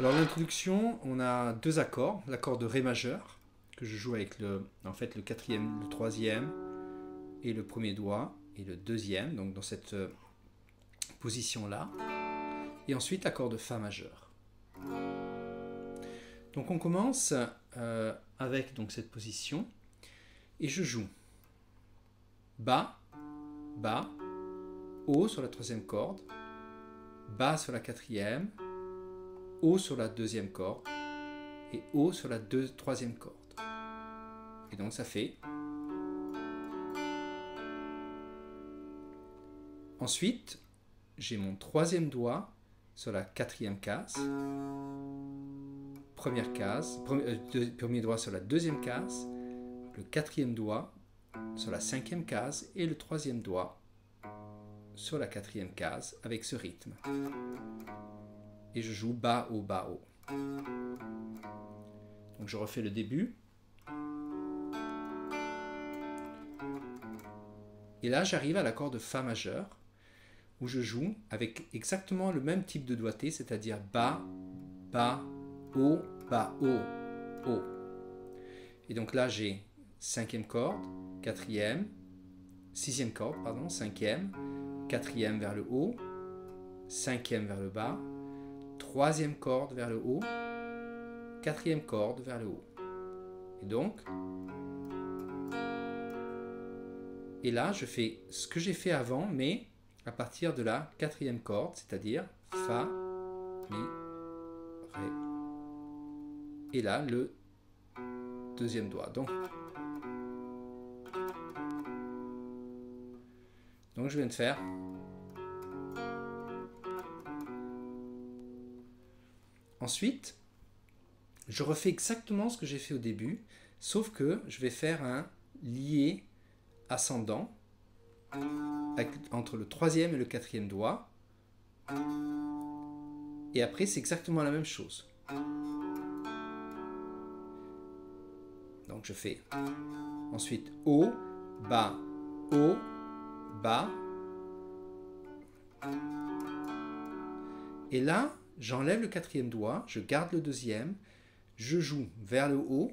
Alors l'introduction, on a deux accords, l'accord de Ré majeur, que je joue avec le quatrième, le troisième et le premier doigt, et le deuxième, donc dans cette position-là. Et ensuite accord de Fa majeur. Donc on commence avec donc, cette position, et je joue Bas, Bas, Haut sur la troisième corde, Bas sur la quatrième, Haut sur la deuxième corde et Haut sur la troisième corde. Et donc ça fait. Ensuite, j'ai mon troisième doigt sur la quatrième case, première case, premier doigt sur la deuxième case, le quatrième doigt sur la cinquième case et le troisième doigt sur la quatrième case avec ce rythme. Et je joue bas, haut, bas, haut. Donc je refais le début. Et là, j'arrive à l'accord de Fa majeur, où je joue avec exactement le même type de doigté, c'est-à-dire bas, bas, haut, bas, haut, haut. Et donc là, j'ai cinquième corde, quatrième, sixième corde, pardon, cinquième, quatrième vers le haut, cinquième vers le bas, troisième corde vers le haut, quatrième corde vers le haut. Et donc, et là, je fais ce que j'ai fait avant, mais à partir de la quatrième corde, c'est-à-dire Fa, Mi, Ré. Et là, le deuxième doigt. Donc je viens de faire. Ensuite, je refais exactement ce que j'ai fait au début, sauf que je vais faire un lié ascendant entre le troisième et le quatrième doigt. Et après, c'est exactement la même chose. Donc je fais ensuite haut, bas, haut, bas. Et là, j'enlève le quatrième doigt, je garde le deuxième, je joue vers le haut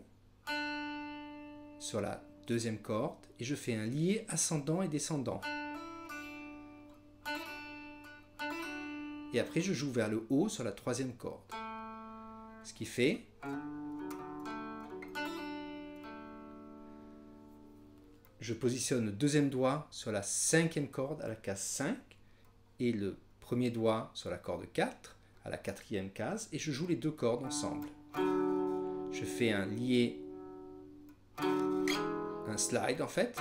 sur la deuxième corde et je fais un lié ascendant et descendant. Et après, je joue vers le haut sur la troisième corde. Ce qui fait je positionne le deuxième doigt sur la cinquième corde à la case 5 et le premier doigt sur la corde 4 à la quatrième case et je joue les deux cordes ensemble. Je fais un lié, un slide en fait,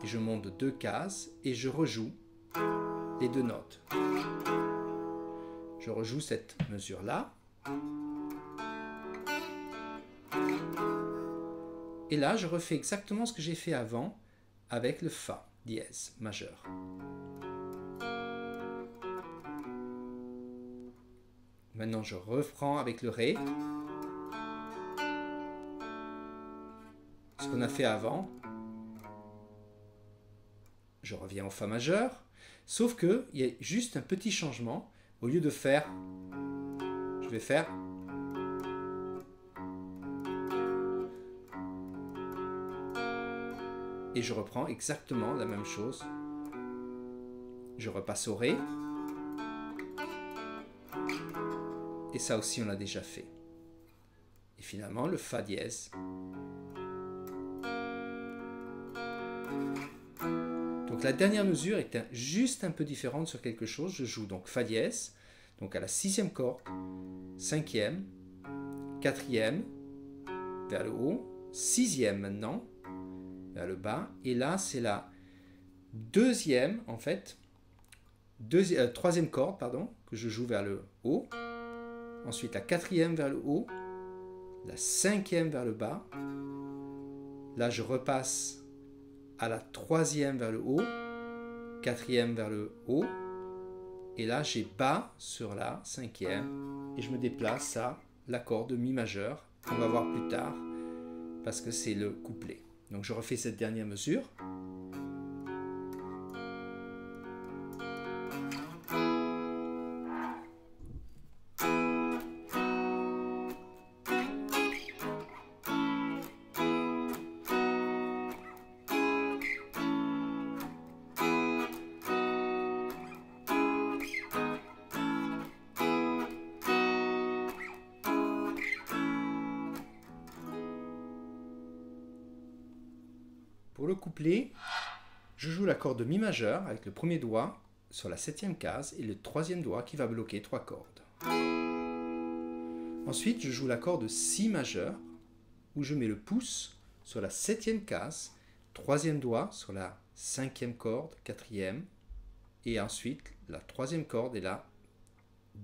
et je monte de deux cases et je rejoue les deux notes. Je rejoue cette mesure-là. Et là, je refais exactement ce que j'ai fait avant avec le Fa dièse majeur. Maintenant, je reprends avec le Ré. Ce qu'on a fait avant. Je reviens au Fa majeur. Sauf qu'il y a juste un petit changement. Au lieu de faire, je vais faire. Et je reprends exactement la même chose. Je repasse au Ré. Et ça aussi, on l'a déjà fait. Et finalement, le Fa dièse. Donc la dernière mesure est juste un peu différente sur quelque chose. Je joue donc Fa dièse, donc à la sixième corde, cinquième, quatrième, vers le haut, sixième maintenant, vers le bas. Et là, c'est la deuxième, en fait, troisième corde, pardon, que je joue vers le haut. Ensuite, la quatrième vers le haut, la cinquième vers le bas. Là, je repasse à la troisième vers le haut, quatrième vers le haut. Et là, j'ai bas sur la cinquième. Et je me déplace à l'accord de Mi majeur, qu'on va voir plus tard, parce que c'est le couplet. Donc, je refais cette dernière mesure. Pour le couplet, je joue l'accord de Mi majeur avec le premier doigt sur la 7e case et le 3e doigt qui va bloquer 3 cordes. Ensuite, je joue l'accord de Si majeur où je mets le pouce sur la 7e case, 3e doigt sur la 5e corde, 4e, et ensuite la 3e corde et la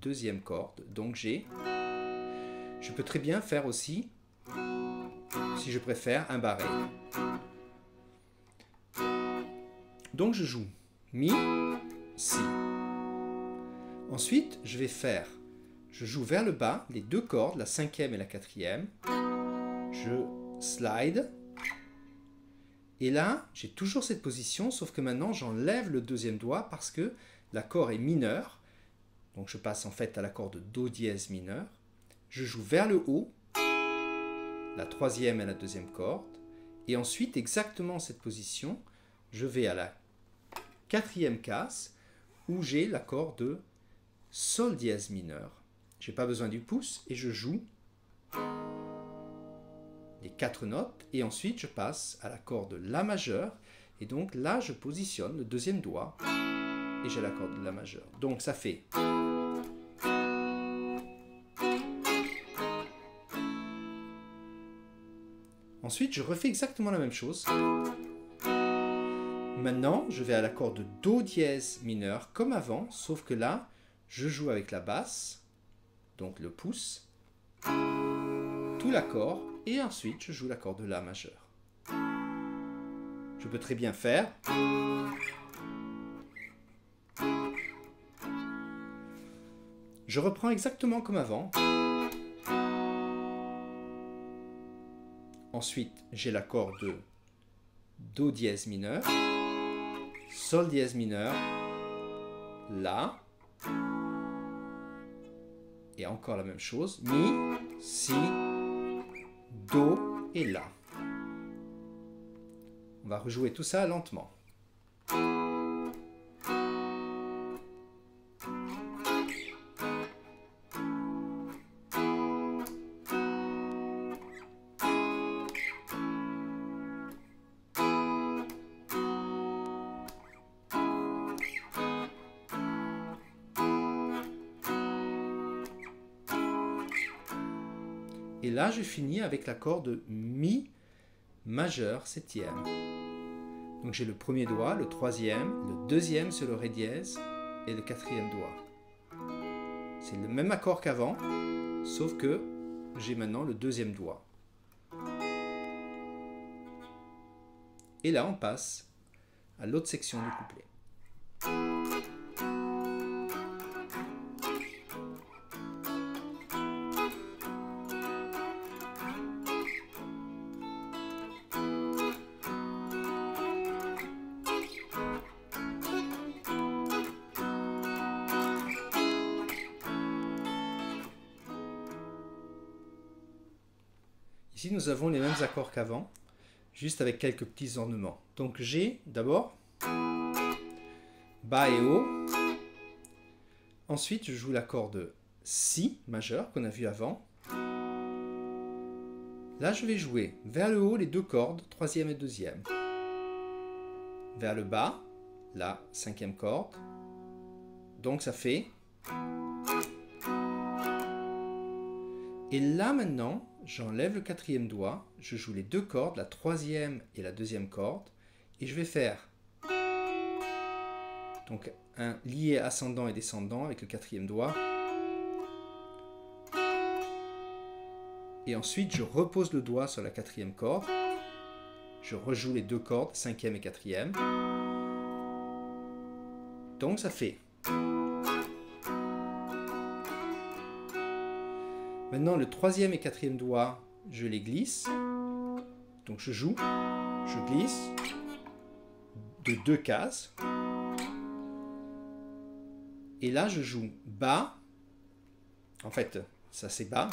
2e corde. Donc je peux très bien faire aussi, si je préfère, un barré. Donc je joue Mi, Si. Ensuite, je joue vers le bas les deux cordes, la 5e et la 4e. Je slide. Et là, j'ai toujours cette position, sauf que maintenant, j'enlève le 2e doigt parce que l'accord est mineur. Donc je passe en fait à l'accord de Do dièse mineur. Je joue vers le haut, la 3e et la 2e corde. Et ensuite, exactement cette position, je vais à la 4e case où j'ai l'accord de Sol dièse mineur. Je n'ai pas besoin du pouce et je joue les 4 notes et ensuite je passe à l'accord de La majeur et donc là je positionne le 2e doigt et j'ai l'accord de La majeur. Donc ça fait ensuite je refais exactement la même chose. Maintenant je vais à l'accord de Do dièse mineur comme avant, sauf que là je joue avec la basse, donc le pouce, tout l'accord, et ensuite je joue l'accord de La majeur. Je peux très bien faire je reprends exactement comme avant. Ensuite, j'ai l'accord de Do dièse mineur, Sol dièse mineur, La, et encore la même chose, Mi, Si, Do et La. On va rejouer tout ça lentement. Et là, je finis avec l'accord de Mi majeur 7e. Donc j'ai le premier doigt, le 3e, le 2e sur le Ré dièse et le 4e doigt. C'est le même accord qu'avant, sauf que j'ai maintenant le 2e doigt. Et là, on passe à l'autre section du couplet. Ici, nous avons les mêmes accords qu'avant, juste avec quelques petits ornements. Donc j'ai d'abord Bas et Haut. Ensuite, je joue l'accord de Si majeur qu'on a vu avant. Là, je vais jouer vers le haut les deux cordes, 3e et 2e. Vers le bas, la 5e corde. Donc ça fait... Et là maintenant, j'enlève le 4e doigt, je joue les deux cordes, la 3e et la 2e corde, et je vais faire donc un lié ascendant et descendant avec le 4e doigt. Et ensuite, je repose le doigt sur la 4e corde, je rejoue les deux cordes, 5e et 4e. Donc ça fait... Maintenant, le 3e et 4e doigt, je les glisse. Donc je joue, je glisse de 2 cases. Et là, je joue Bas. En fait, ça c'est Bas.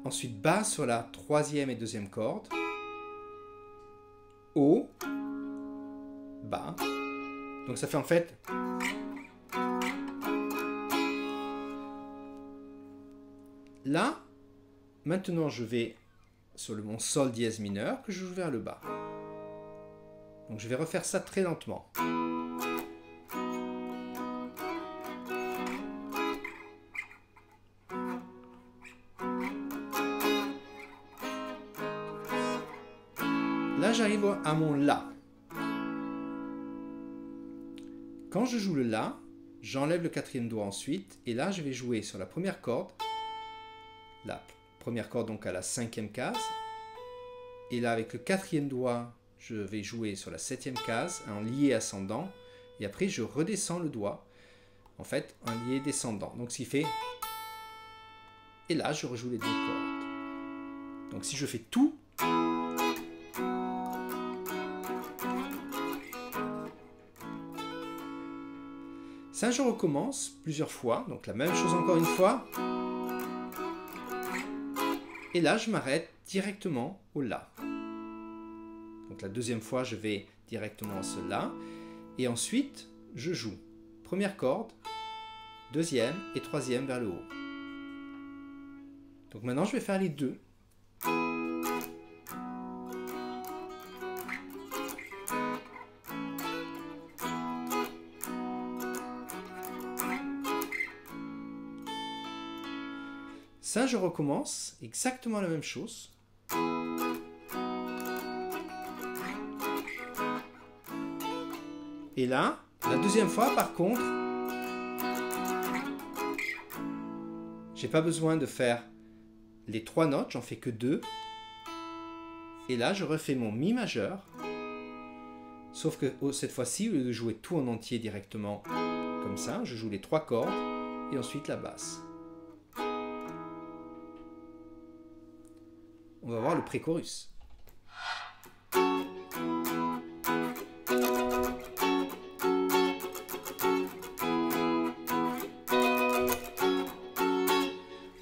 Ensuite, Bas sur la 3e et 2e corde. Haut. Bas. Donc ça fait en fait... Là, maintenant je vais sur mon Sol dièse mineur que je joue vers le bas. Donc je vais refaire ça très lentement. Là, j'arrive à mon La. Quand je joue le La, j'enlève le quatrième doigt ensuite, et là, je vais jouer sur la première corde, la première corde donc à la cinquième case, et là, avec le quatrième doigt, je vais jouer sur la septième case, en lié ascendant, et après, je redescends le doigt, en fait, en lié descendant. Donc, ce qui fait... Et là, je rejoue les deux cordes. Donc, si je fais tout... Ça, je recommence plusieurs fois, donc la même chose encore une fois. Et là, je m'arrête directement au La. Donc la deuxième fois, je vais directement à ce La. Et ensuite, je joue première corde, deuxième et troisième vers le haut. Donc maintenant, je vais faire les deux. Ça, je recommence exactement la même chose. Et là, la deuxième fois, par contre, j'ai pas besoin de faire les 3 notes, j'en fais que 2. Et là, je refais mon Mi majeur. Sauf que cette fois-ci, au lieu de jouer tout en entier directement, comme ça, je joue les 3 cordes et ensuite la basse. On va voir le pré-chorus.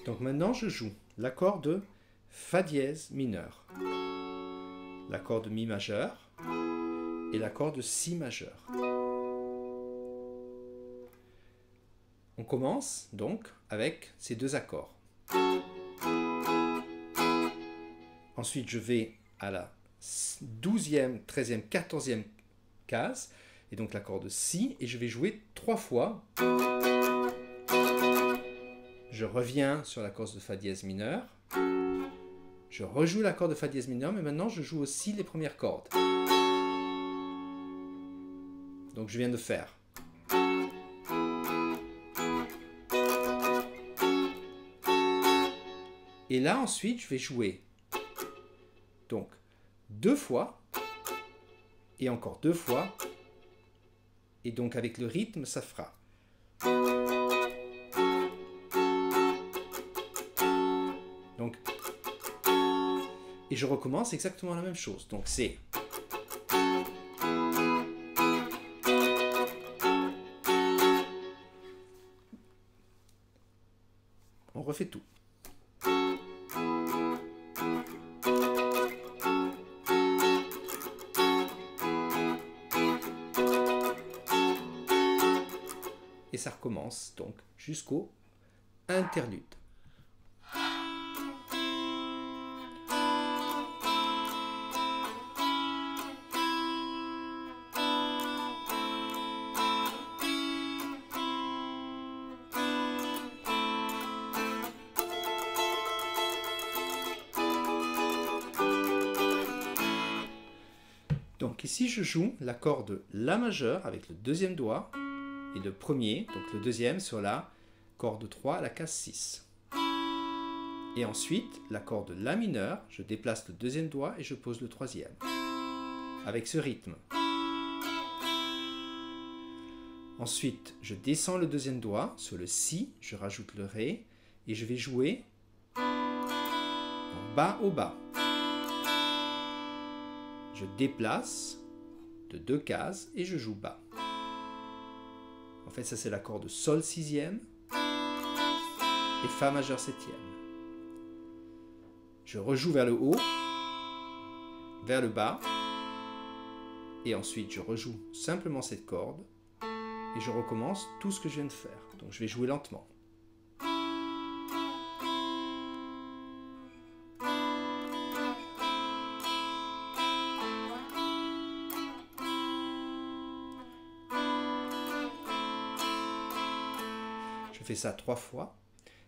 Donc maintenant, je joue l'accord de Fa dièse mineur, l'accord de Mi majeur et l'accord de Si majeur. On commence donc avec ces deux accords. Ensuite, je vais à la 12e, 13e, 14e case, et donc l'accord de Si, et je vais jouer 3 fois. Je reviens sur l'accord de Fa dièse mineur. Je rejoue l'accord de Fa dièse mineur, mais maintenant je joue aussi les premières cordes. Donc je viens de faire. Et là, ensuite, je vais jouer donc 2 fois, et encore 2 fois, et donc avec le rythme, ça fera. Donc, et je recommence exactement la même chose. Donc c'est... On refait tout. Et ça recommence donc jusqu'au interlude. Donc ici je joue l'accord de La majeur avec le deuxième doigt et le premier, donc le deuxième sur la corde 3 à la case 6. Et ensuite l'accord de La mineur, je déplace le deuxième doigt et je pose le troisième. Avec ce rythme. Ensuite je descends le deuxième doigt sur le Si, je rajoute le Ré et je vais jouer en bas au bas. Je déplace de 2 cases et je joue bas. En fait, ça c'est l'accord de Sol 6e et Fa majeur 7e. Je rejoue vers le haut, vers le bas, et ensuite je rejoue simplement cette corde et je recommence tout ce que je viens de faire. Donc je vais jouer lentement. Je fais ça 3 fois.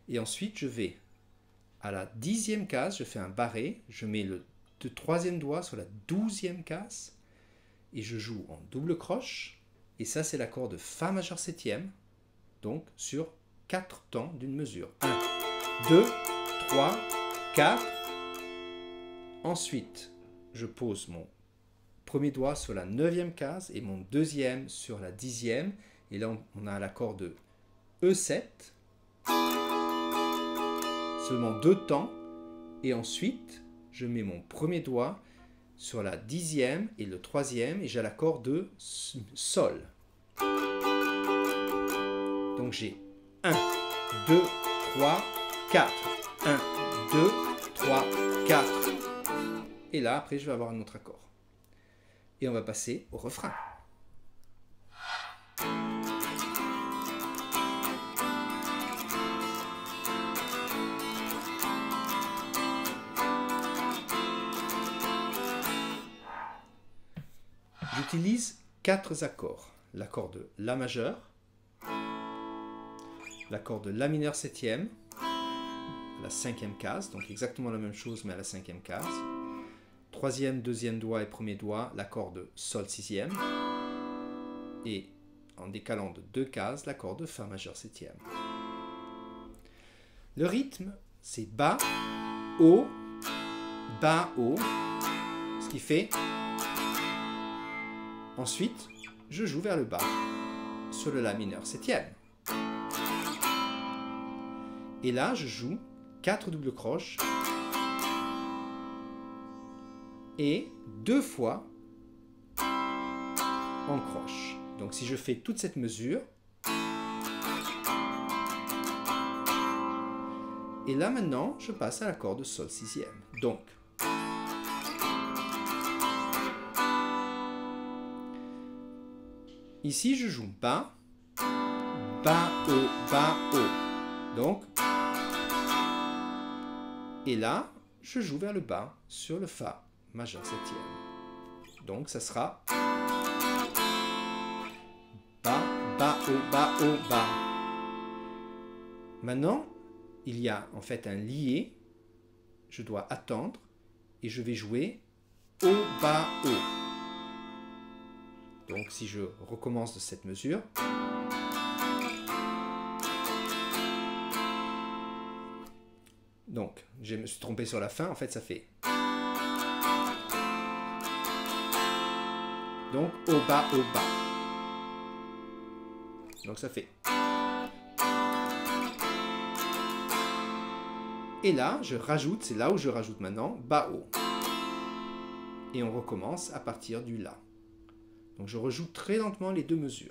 Et ensuite, je vais à la 10e case, je fais un barré. Je mets le troisième doigt sur la 12e case. Et je joue en double croche. Et ça, c'est l'accord de Fa majeur septième. Donc, sur 4 temps d'une mesure. 1, 2, 3, 4. Ensuite, je pose mon premier doigt sur la 9e case et mon deuxième sur la 10e. Et là, on a l'accord de E7. Seulement 2 temps. Et ensuite, je mets mon premier doigt sur la 10e et le 3e et j'ai l'accord de Sol. Donc j'ai 1, 2, 3, 4. 1, 2, 3, 4. Et là, après, je vais avoir un autre accord. Et on va passer au refrain. J'utilise 4 accords. L'accord de La majeur, l'accord de La mineur septième, la 5e case, donc exactement la même chose mais à la 5e case. Troisième, deuxième doigt et premier doigt, l'accord de Sol sixième. Et en décalant de 2 cases, l'accord de Fa majeur septième. Le rythme, c'est bas, haut, bas, haut. Ce qui fait... Ensuite, je joue vers le bas, sur le La mineur septième. Et là, je joue 4 doubles croches et 2 fois en croche. Donc si je fais toute cette mesure, et là maintenant, je passe à l'accord de Sol sixième. Donc, ici, je joue bas, bas, haut, bas, haut. Donc, et là, je joue vers le bas sur le Fa majeur septième. Donc, ça sera bas, bas, haut, bas, haut, bas. Maintenant, il y a en fait un lié. Je dois attendre et je vais jouer haut, bas, haut. Donc, si je recommence de cette mesure, donc, je me suis trompé sur la fin, en fait, ça fait. Donc, haut, bas, haut, bas. Donc, ça fait. Et là, je rajoute, c'est là où je rajoute maintenant, bas, haut. Et on recommence à partir du La. Donc je rejoue très lentement les 2 mesures.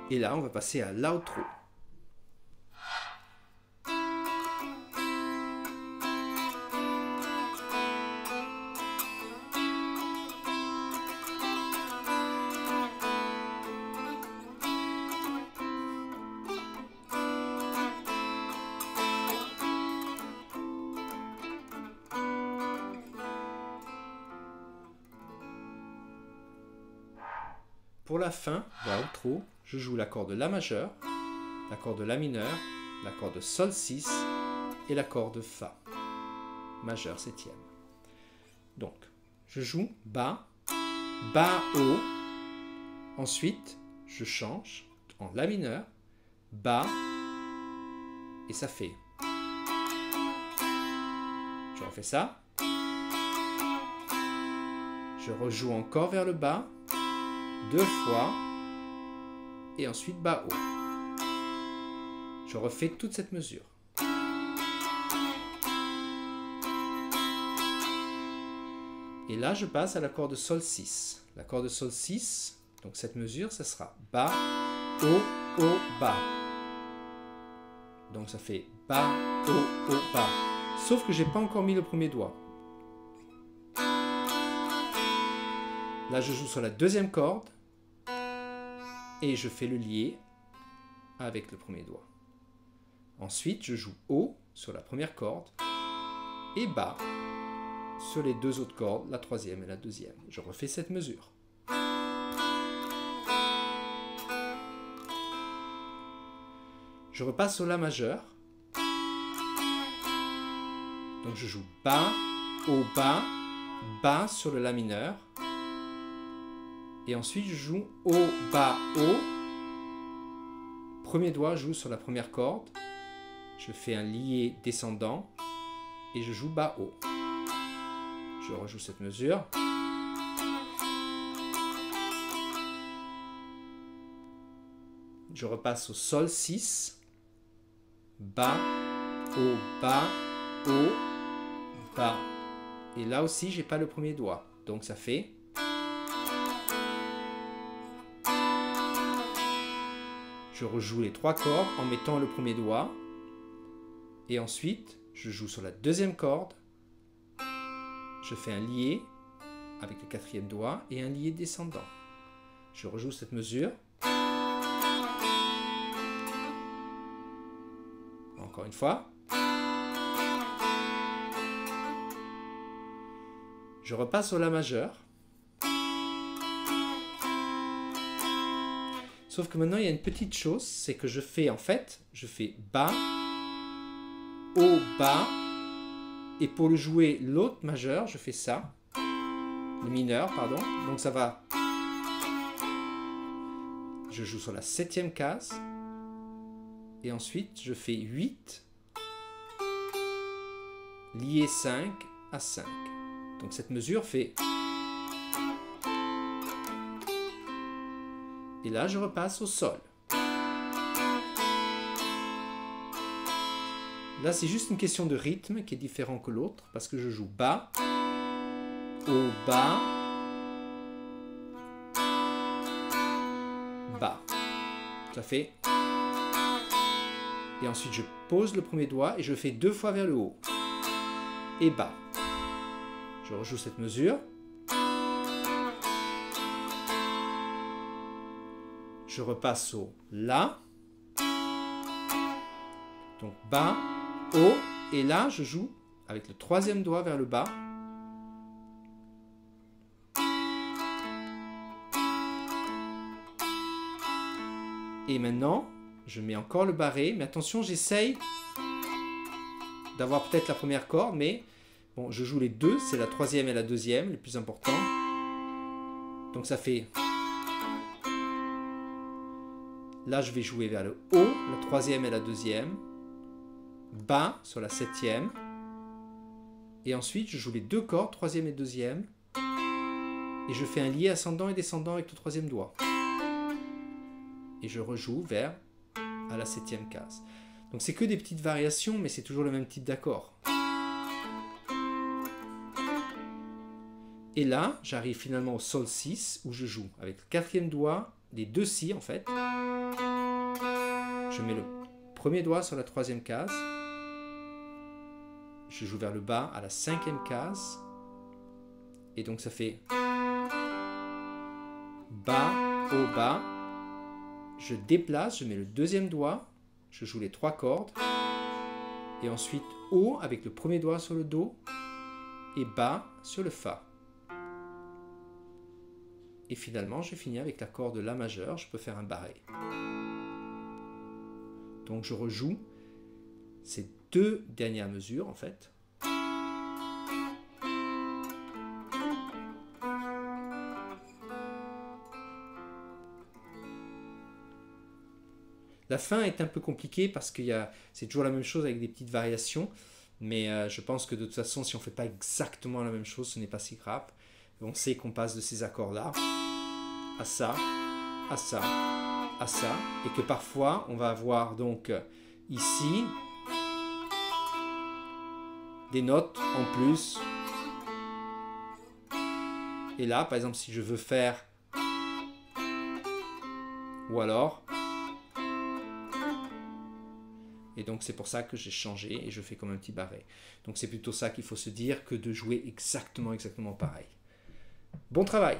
Et là, on va passer à l'outro. Pour la fin, l'outro, je joue l'accord de La majeur, l'accord de La mineur, l'accord de Sol 6 et l'accord de Fa majeur septième. Donc, je joue bas, bas, haut. Ensuite, je change en La mineur, bas, et ça fait. Je refais ça. Je rejoue encore vers le bas, 2 fois. Et ensuite bas haut. Je refais toute cette mesure. Et là, je passe à l'accord de Sol 6. L'accord de Sol 6, donc cette mesure, ça sera bas, haut, haut, bas. Donc ça fait bas, haut, haut, bas. Sauf que j'ai pas encore mis le premier doigt. Là, je joue sur la deuxième corde et je fais le lié avec le premier doigt. Ensuite, je joue haut sur la première corde et bas sur les deux autres cordes, la troisième et la deuxième. Je refais cette mesure. Je repasse sur la majeure. Donc je joue bas, haut, bas, bas sur le la mineur. Et ensuite je joue haut, bas, haut. Premier doigt joue sur la première corde. Je fais un lié descendant et je joue bas, haut. Je rejoue cette mesure. Je repasse au sol 6. Bas, haut, bas, haut, bas. Et là aussi, j'ai pas le premier doigt. Donc ça fait... Je rejoue les trois cordes en mettant le premier doigt. Et ensuite, je joue sur la deuxième corde. Je fais un lié avec le quatrième doigt et un lié descendant. Je rejoue cette mesure. Encore une fois. Je repasse au la majeur. Sauf que maintenant, il y a une petite chose, c'est que je fais en fait, je fais bas, haut, bas, et pour le jouer l'autre majeur, je fais ça, le mineur, pardon, donc ça va, je joue sur la septième case, et ensuite je fais 8, lié 5 à 5. Donc cette mesure fait... Et là, je repasse au sol. Là, c'est juste une question de rythme qui est différent que l'autre, parce que je joue bas, haut, bas, bas. Ça fait... Et ensuite, je pose le premier doigt et je fais 2 fois vers le haut. Et bas. Je rejoue cette mesure. Je repasse au La. Donc bas, haut. Et là, je joue avec le troisième doigt vers le bas. Et maintenant, je mets encore le barré. Mais attention, j'essaye d'avoir peut-être la première corde. Mais bon, je joue les deux. C'est la troisième et la deuxième, les plus importants. Donc ça fait... Là, je vais jouer vers le haut, la troisième et la deuxième. Bas sur la septième. Et ensuite, je joue les deux cordes, troisième et deuxième. Et je fais un lié ascendant et descendant avec le troisième doigt. Et je rejoue vers à la septième case. Donc, c'est que des petites variations, mais c'est toujours le même type d'accord. Et là, j'arrive finalement au sol 6, où je joue avec le quatrième doigt, les deux si en fait. Je mets le premier doigt sur la troisième case. Je joue vers le bas à la cinquième case. Et donc ça fait bas, haut, bas. Je déplace, je mets le deuxième doigt. Je joue les trois cordes. Et ensuite haut avec le premier doigt sur le do. Et bas sur le fa. Et finalement, je finis avec la corde La majeure. Je peux faire un barré. Donc je rejoue ces deux dernières mesures en fait. La fin est un peu compliquée parce que c'est toujours la même chose avec des petites variations. Mais je pense que de toute façon, si on ne fait pas exactement la même chose, ce n'est pas si grave. On sait qu'on passe de ces accords-là à ça, à ça, à ça. Et que parfois, on va avoir donc ici des notes en plus. Et là, par exemple, si je veux faire... Ou alors... Et donc c'est pour ça que j'ai changé et je fais comme un petit barré. Donc c'est plutôt ça qu'il faut se dire que de jouer exactement pareil. Bon travail!